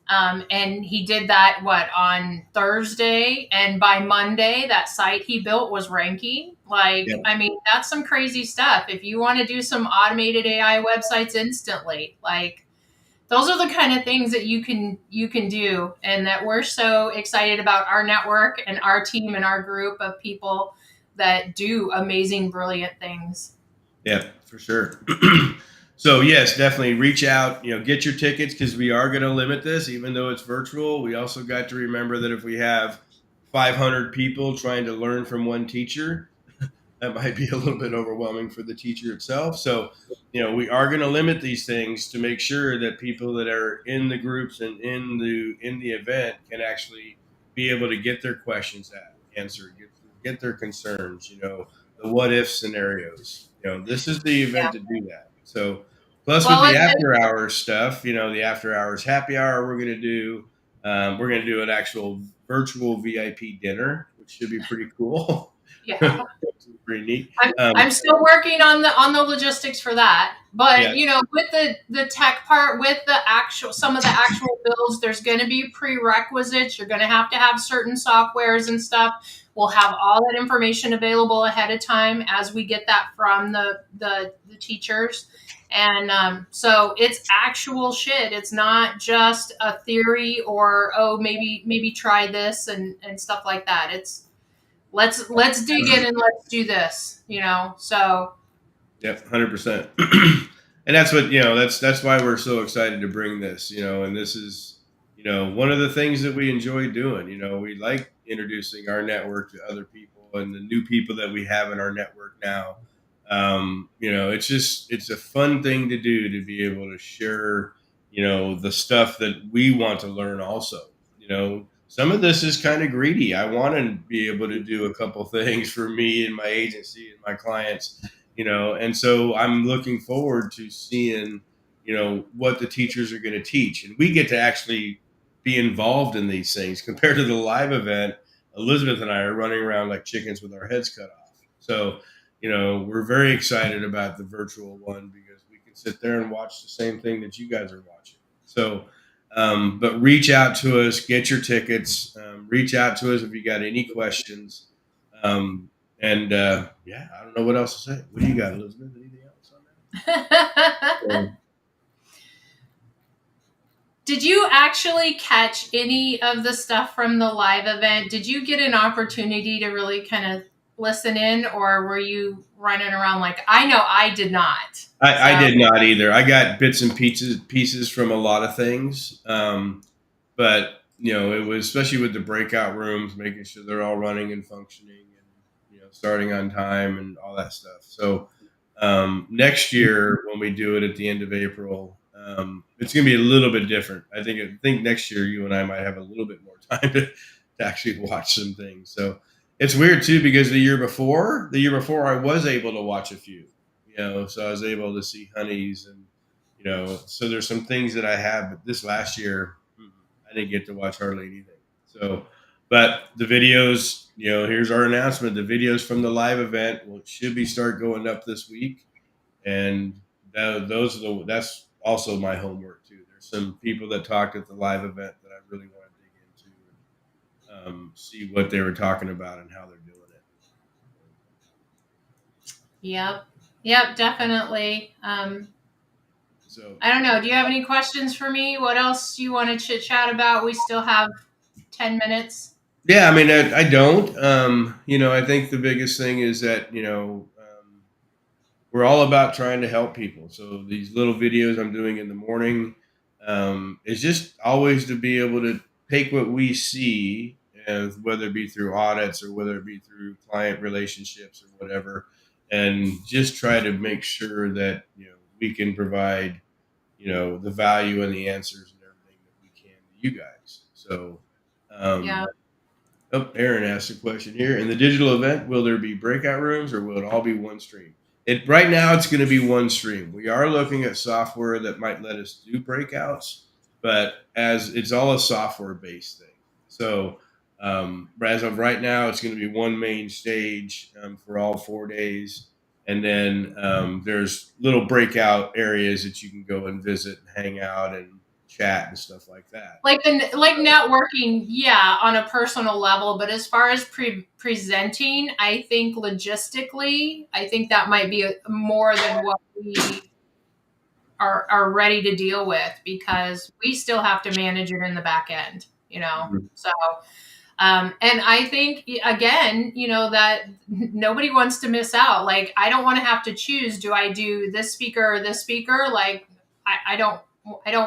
And he did that on Thursday, and by Monday that site he built was ranking. I mean, that's some crazy stuff. If you want to do some automated AI websites instantly, those are the kind of things that you can do, and that we're so excited about our network and our team and our group of people that do amazing, brilliant things.
Yeah, for sure. So yes, definitely reach out, get your tickets, because we are going to limit this, even though it's virtual. We also got to remember that if we have 500 people trying to learn from one teacher, that might be a little bit overwhelming for the teacher itself. So, we are going to limit these things to make sure that people that are in the groups and in the event can actually be able to get their questions answered, get their concerns, the what if scenarios. This is the event to do that. So, plus with the after hours stuff, the after hours happy hour we're going to do. We're going to do an actual virtual VIP dinner, which should be pretty cool.
Yeah.
Pretty neat.
I'm still working on the logistics for that, but with the tech part, with some of the actual builds, there's going to be prerequisites. You're going to have certain softwares and stuff. We'll have all that information available ahead of time as we get that from the teachers. And so it's actual shit. It's not just a theory or, maybe try this and stuff like that. It's let's dig in and let's do this, so.
Yep. 100%. And that's what, that's why we're so excited to bring this, and this is, one of the things that we enjoy doing. We like introducing our network to other people and the new people that we have in our network now. It's a fun thing to do, to be able to share, the stuff that we want to learn also. Some of this is kind of greedy. I want to be able to do a couple things for me and my agency and my clients, and so I'm looking forward to seeing, what the teachers are going to teach. And we get to actually be involved in these things compared to the live event. Elisabeth and I are running around like chickens with our heads cut off. So, we're very excited about the virtual one, because we can could sit there and watch the same thing that you guys are watching. So, but reach out to us, get your tickets, reach out to us if you got any questions. Um, and yeah, I don't know what else to say. What do you got, Elizabeth? Anything else on that?
Did you actually catch any of the stuff from the live event? Did you get an opportunity to really kind of listen in, or were you running around like I know I did not?
I did not either. I got bits and pieces from a lot of things, but it was especially with the breakout rooms, making sure they're all running and functioning, and starting on time and all that stuff. So next year when we do it at the end of April, it's going to be a little bit different. I think next year you and I might have a little bit more time to actually watch some things. So it's weird too because the year before I was able to watch a few. So I was able to see honeys and so there's some things that I have, but this last year I didn't get to watch hardly anything. So, but the videos, here's our announcement: the videos from the live event should be start going up this week, and that's also my homework too. There's some people that talked at the live event that I really want to dig into and see what they were talking about and how they're doing it.
Yep, definitely. So I don't know. Do you have any questions for me? What else do you want to chit chat about? We still have 10 minutes.
Yeah, I mean, I don't. I think the biggest thing is that we're all about trying to help people. So these little videos I'm doing in the morning is just always to be able to take what we see, whether it be through audits or whether it be through client relationships or whatever, and just try to make sure that we can provide the value and the answers and everything that we can to you guys. So.
Yeah.
Oh, Aaron asked a question here. In the digital event, will there be breakout rooms or will it all be one stream? Right now, it's going to be one stream. We are looking at software that might let us do breakouts, but as it's all a software-based thing. So as of right now, it's going to be one main stage for all 4 days. And then there's little breakout areas that you can go and visit and hang out and chat and stuff like that.
Like networking, yeah, on a personal level. But as far as presenting, I think logistically, I think that might be more than what we are ready to deal with because we still have to manage it in the back end,
Mm-hmm.
So, and I think again, that nobody wants to miss out. Like, I don't want to have to choose. Do I do this speaker or this speaker? Like, I don't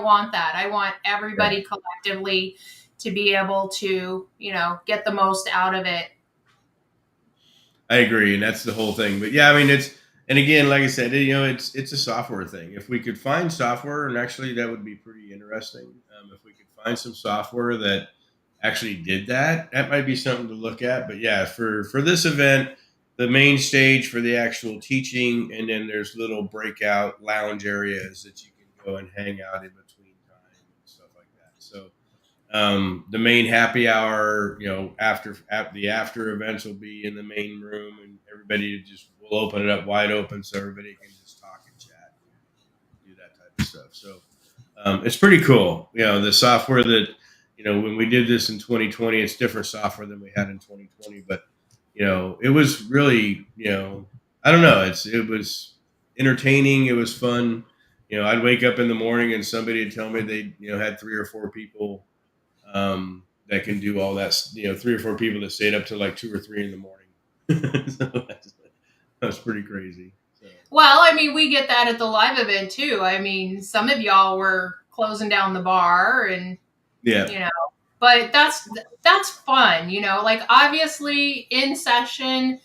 want that. I want everybody collectively to be able to, get the most out of it.
I agree, and that's the whole thing. But yeah, I mean, and again, like I said, it's a software thing. If we could find software, and actually that would be pretty interesting. If we could find some software that actually did that, that might be something to look at. But yeah, for this event, the main stage for the actual teaching, and then there's little breakout lounge areas that you can go and hang out in between time and stuff like that. So the main happy hour, after the after events will be in the main room, and everybody will open it up wide open so everybody can just talk and chat and do that type of stuff. So it's pretty cool. The software that when we did this in 2020, it's different software than we had in 2020, but it was really I don't know, it was entertaining. It was fun. I'd wake up in the morning and somebody would tell me they had 3 or 4 people that can do all that. 3 or 4 people that stayed up till like 2 or 3 in the morning. So that's pretty crazy. So.
Well, I mean, we get that at the live event too. I mean, some of y'all were closing down the bar, and but that's fun. Like, obviously in session,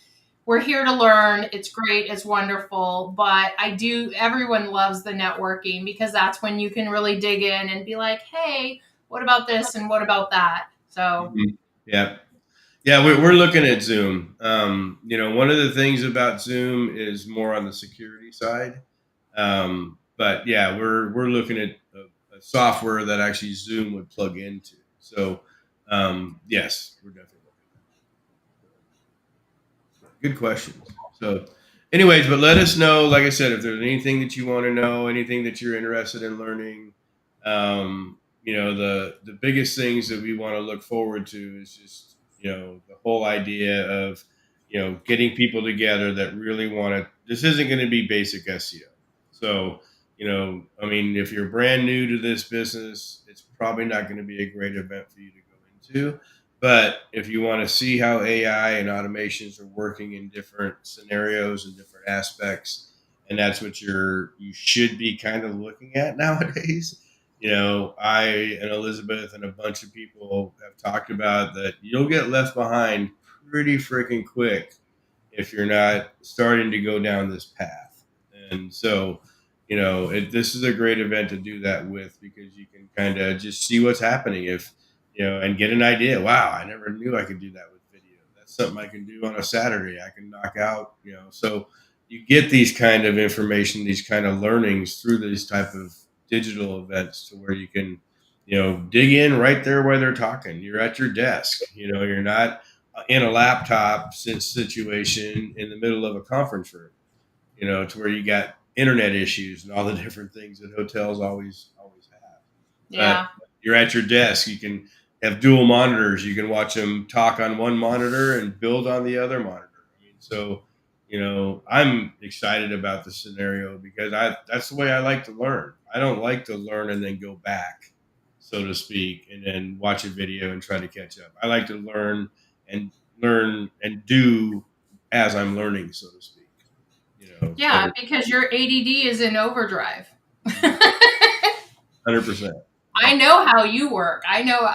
we're here to learn. It's great. It's wonderful. But everyone loves the networking because that's when you can really dig in and be like, hey, what about this and what about that? So,
yeah. We're looking at Zoom. One of the things about Zoom is more on the security side. But yeah, we're looking at a software that actually Zoom would plug into. So yes, we're definitely looking at that. Good questions. So anyways, but let us know, like I said, if there's anything that you want to know, anything that you're interested in learning. The biggest things that we want to look forward to is just, the whole idea of, getting people together that really want to. This isn't going to be basic SEO. So, I mean, if you're brand new to this business, it's probably not going to be a great event for you to go into. But if you want to see how AI and automations are working in different scenarios and different aspects, and that's what you should be kind of looking at nowadays. I and Elizabeth and a bunch of people have talked about that you'll get left behind pretty freaking quick if you're not starting to go down this path. And so, this is a great event to do that with, because you can kind of just see what's happening and get an idea. Wow, I never knew I could do that with video. That's something I can do on a Saturday. I can knock out, so you get these kind of information, these kind of learnings through these type of digital events, to where you can, dig in right there where they're talking. You're at your desk, you're not in a laptop situation in the middle of a conference room, to where you got internet issues and all the different things that hotels always have. But
Yeah.
you're at your desk. You can have dual monitors. You can watch them talk on one monitor and build on the other monitor. I mean, so I'm excited about the scenario, because that's the way I like to learn. I don't like to learn and then go back, so to speak, and then watch a video and try to catch up. I like to and learn and do as I'm learning, so to speak.
Yeah,
So
because your ADD is in overdrive.
100%.
I know how you work. I know,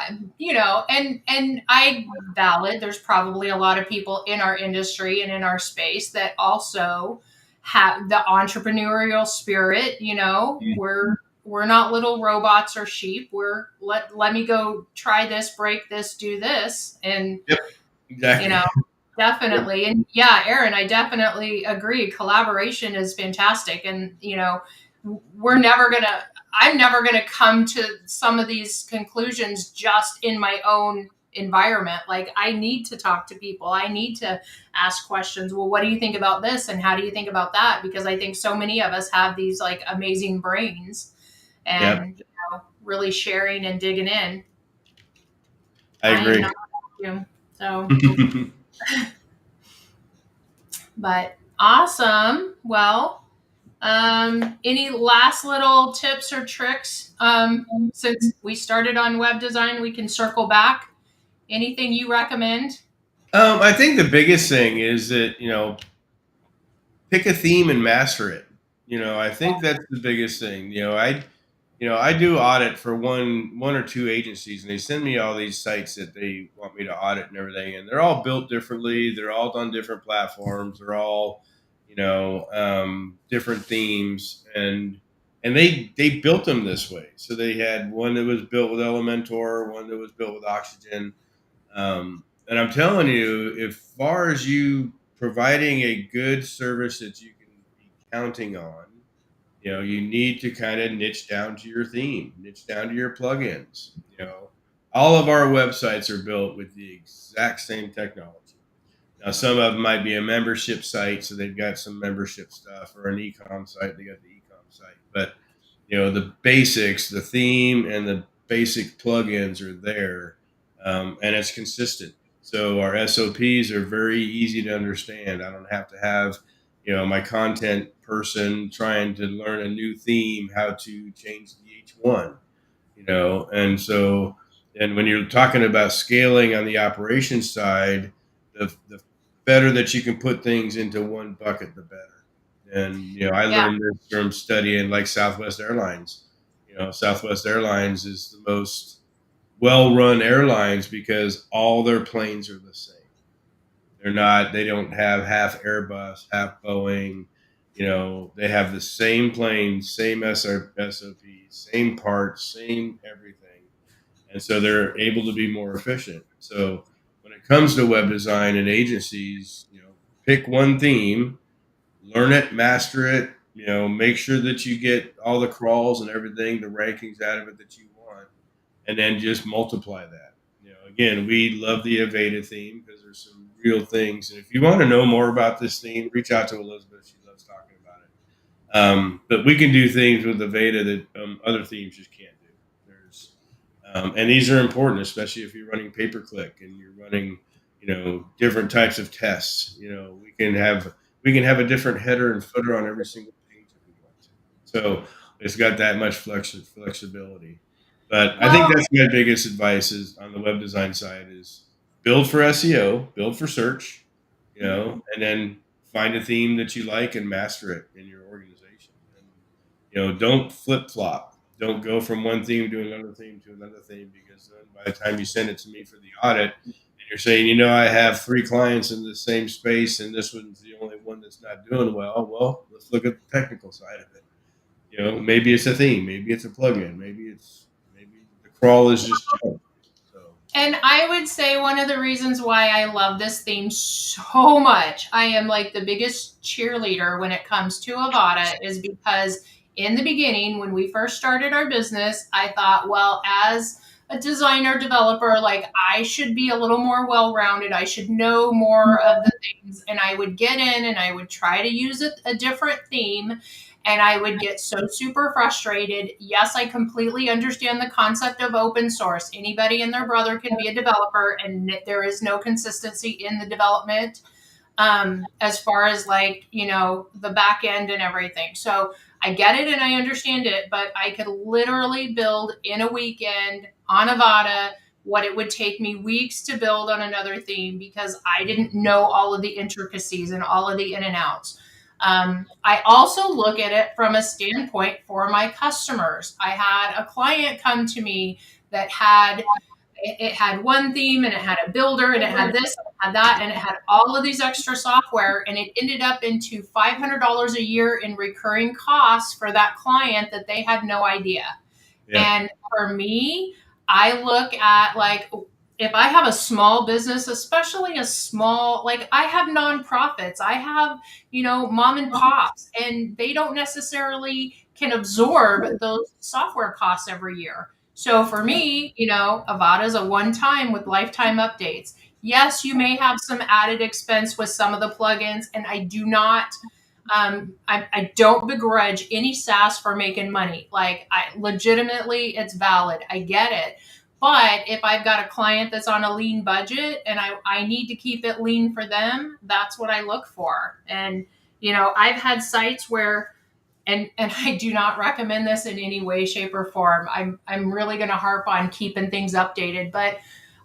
and I valid. There's probably a lot of people in our industry and in our space that also have the entrepreneurial spirit. We're not little robots or sheep. We're let me go try this, break this, do this, and
Yep,
you
exactly.
know, definitely. And yeah, Aaron, I definitely agree. Collaboration is fantastic. And, we're never going to, I'm never going to come to some of these conclusions just in my own environment. Like, I need to talk to people. I need to ask questions. Well, what do you think about this? And how do you think about that? Because I think so many of us have these like amazing brains,
Yep,
and, really sharing and digging in.
I
I am
agree.
not a vacuum. So, but awesome. Well, any last little tips or tricks? Since we started on web design, we can circle back. Anything you recommend?
I think the biggest thing is that, pick a theme and master it. I think that's the biggest thing. I do audit for one or two agencies, and they send me all these sites that they want me to audit and everything, and they're all built differently. They're all on different platforms. They're all, different themes, and they built them this way. So they had one that was built with Elementor, one that was built with Oxygen. And I'm telling you, if far as you providing a good service that you can be counting on, you need to kind of niche down to your theme, niche down to your plugins. All of our websites are built with the exact same technology. Now, some of them might be a membership site, so they've got some membership stuff, or an e-com site, they got the e-com site. But the basics, the theme, and the basic plugins are there, and it's consistent. So our SOPs are very easy to understand. I don't have to have my content person trying to learn a new theme, how to change the H1, and so, and when you're talking about scaling on the operations side, the better that you can put things into one bucket, the better. And I
Yeah,
learned this from studying like Southwest Airlines. Southwest Airlines is the most well-run airlines because all their planes are the same. They don't have half Airbus, half Boeing. They have the same planes, same SOPs, same parts, same everything. And so they're able to be more efficient. So when it comes to web design and agencies, pick one theme, learn it, master it, make sure that you get all the crawls and everything, the rankings out of it that you want, and then just multiply that. Again, we love the Aveda theme because there's some real things. And if you want to know more about this theme, reach out to Elizabeth. She loves talking about it. But we can do things with the Veda that other themes just can't do. There's, and these are important, especially if you're running pay per click and you're running, different types of tests. We can have a different header and footer on every single page if we want to. So it's got that much flexibility. But I think
Well,
that's my biggest advice is on the web design side is build for SEO, build for search, and then find a theme that you like and master it in your organization. And don't flip flop. Don't go from one theme to another theme to another theme because then by the time you send it to me for the audit, and you're saying, I have 3 clients in the same space and this one's the only one that's not doing well. Well, let's look at the technical side of it. Maybe it's a theme, maybe it's a plugin, maybe the crawl is just junk. So
and I would say one of the reasons why I love this theme so much, I am like the biggest cheerleader when it comes to Avada, is because in the beginning, when we first started our business, I thought, well, as a designer developer, like I should be a little more well rounded. I should know more of the things. And I would get in and I would try to use a different theme and I would get so super frustrated. Yes, I completely understand the concept of open source. Anybody and their brother can be a developer, and there is no consistency in the development as far as like, the back end and everything. So I get it and I understand it, but I could literally build in a weekend on Avada what it would take me weeks to build on another theme because I didn't know all of the intricacies and all of the in and outs. I also look at it from a standpoint for my customers. I had a client come to me that had one theme and it had a builder and it had this and it had that and it had all of these extra software and it ended up into $500 a year in recurring costs for that client that they had no idea.
yeah,
And for me, I look at like if I have a small business, especially a small, like I have nonprofits, I have, mom and pops, and they don't necessarily can absorb those software costs every year. So for me, Avada is a one time with lifetime updates. Yes, you may have some added expense with some of the plugins, and I do not I don't begrudge any SaaS for making money. Like I legitimately, it's valid. I get it. But if I've got a client that's on a lean budget and I need to keep it lean for them, that's what I look for. And, I've had sites where, and I do not recommend this in any way, shape, or form. I'm really going to harp on keeping things updated, but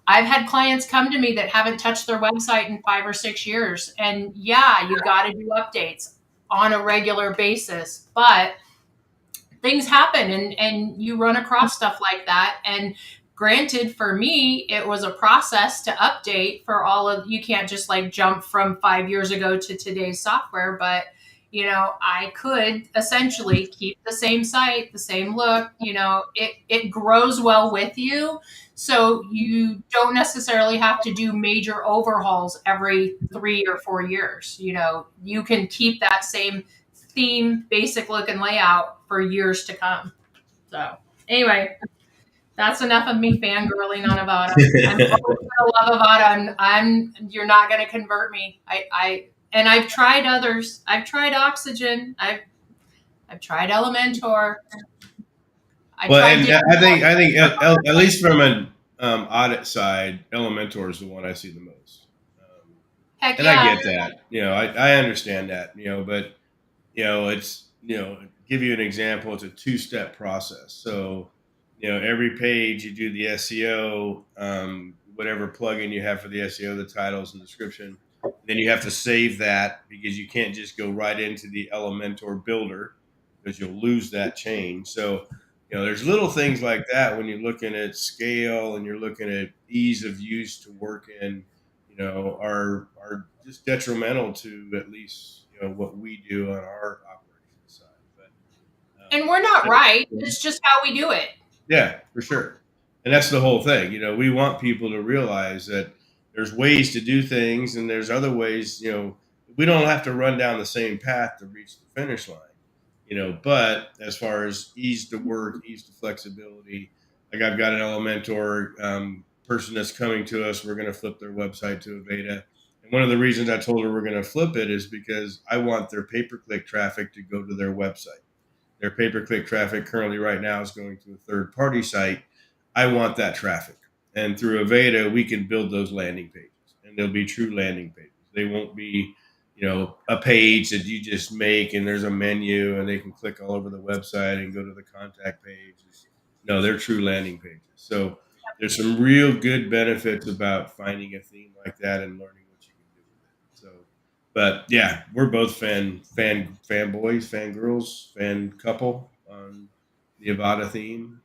I've had clients come to me that haven't touched their website in 5 or 6 years. And yeah, you got to do updates on a regular basis, but things happen and you run across stuff like that. And granted, for me, it was a process to update for all of, you can't just like jump from 5 years ago to today's software, but I could essentially keep the same site, the same look, it grows well with you. So you don't necessarily have to do major overhauls every 3 or 4 years. You can keep that same theme, basic look and layout for years to come. So anyway, that's enough of me fangirling on Avada. I'm always gonna love Avada. You're not gonna convert me. And I've tried others. I've tried Oxygen. I've tried Elementor. I
well,
tried
and
different
I think at least from an audit side, Elementor is the one I see the most.
heck
And I
yeah.
get that. I understand that. But it's give you an example. It's a 2-step process. So every page you do the SEO, whatever plugin you have for the SEO, the titles and description. Then you have to save that because you can't just go right into the Elementor builder because you'll lose that change. So there's little things like that when you're looking at scale and you're looking at ease of use to work in, are just detrimental to at least what we do on our operations side.
And we're not right.
But
It's just how we do it.
yeah, for sure. And that's the whole thing. We want people to realize that there's ways to do things and there's other ways, we don't have to run down the same path to reach the finish line, but as far as ease to work, ease to flexibility, like I've got an Elementor person that's coming to us, we're going to flip their website to a Avada. And one of the reasons I told her we're going to flip it is because I want their pay-per-click traffic to go to their website. Their pay-per-click traffic currently right now is going to a third-party site. I want that traffic. And through Aveda, we can build those landing pages, and they'll be true landing pages. They won't be, a page that you just make and there's a menu and they can click all over the website and go to the contact page. No, they're true landing pages. So there's some real good benefits about finding a theme like that and learning what you can do with it. So, but yeah, we're both fanboys, fangirls, fan couple on the Avada theme.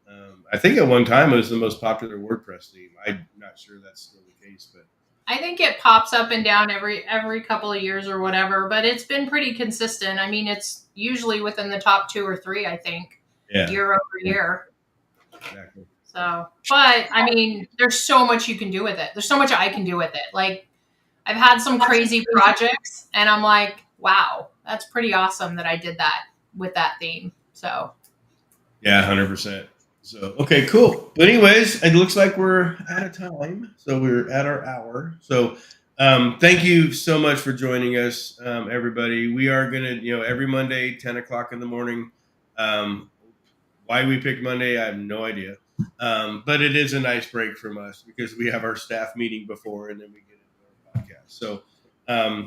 I think at one time it was the most popular WordPress theme. I'm not sure that's still the case, but
I think it pops up and down every couple of years or whatever, but it's been pretty consistent. I mean, it's usually within the top 2 or 3, I think, year over year.
Exactly.
So, but I mean, there's so much you can do with it. There's so much I can do with it. Like, I've had some crazy projects, and I'm like, wow, that's pretty awesome that I did that with that theme. So,
yeah, 100%. So, okay, cool. But anyways, it looks like we're out of time. So we're at our hour. So thank you so much for joining us, everybody. We are going to, every Monday, 10 o'clock in the morning. Why we picked Monday, I have no idea. But it is a nice break from us because we have our staff meeting before and then we get into our podcast. So,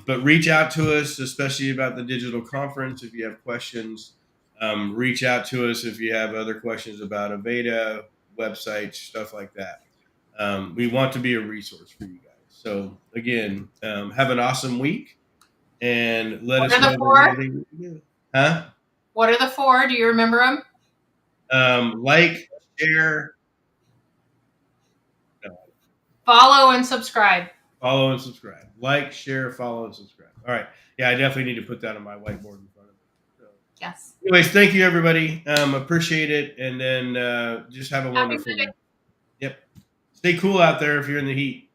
but reach out to us, especially about the digital conference. If you have questions, reach out to us if you have other questions about Aveda, websites, stuff like that. We want to be a resource for you guys. So again, have an awesome week and let
what
us
are the
know
4?
we can do. Huh?
What are the 4? Do you remember them?
Like, share, no,
Follow and subscribe.
follow and subscribe. Like, share, follow, and subscribe. All right. Yeah, I definitely need to put that on my whiteboard in front of me. So,
Yes.
anyways, thank you, everybody. Appreciate it. And then just have a wonderful
Monday.
week. Yep. Stay cool out there if you're in the heat.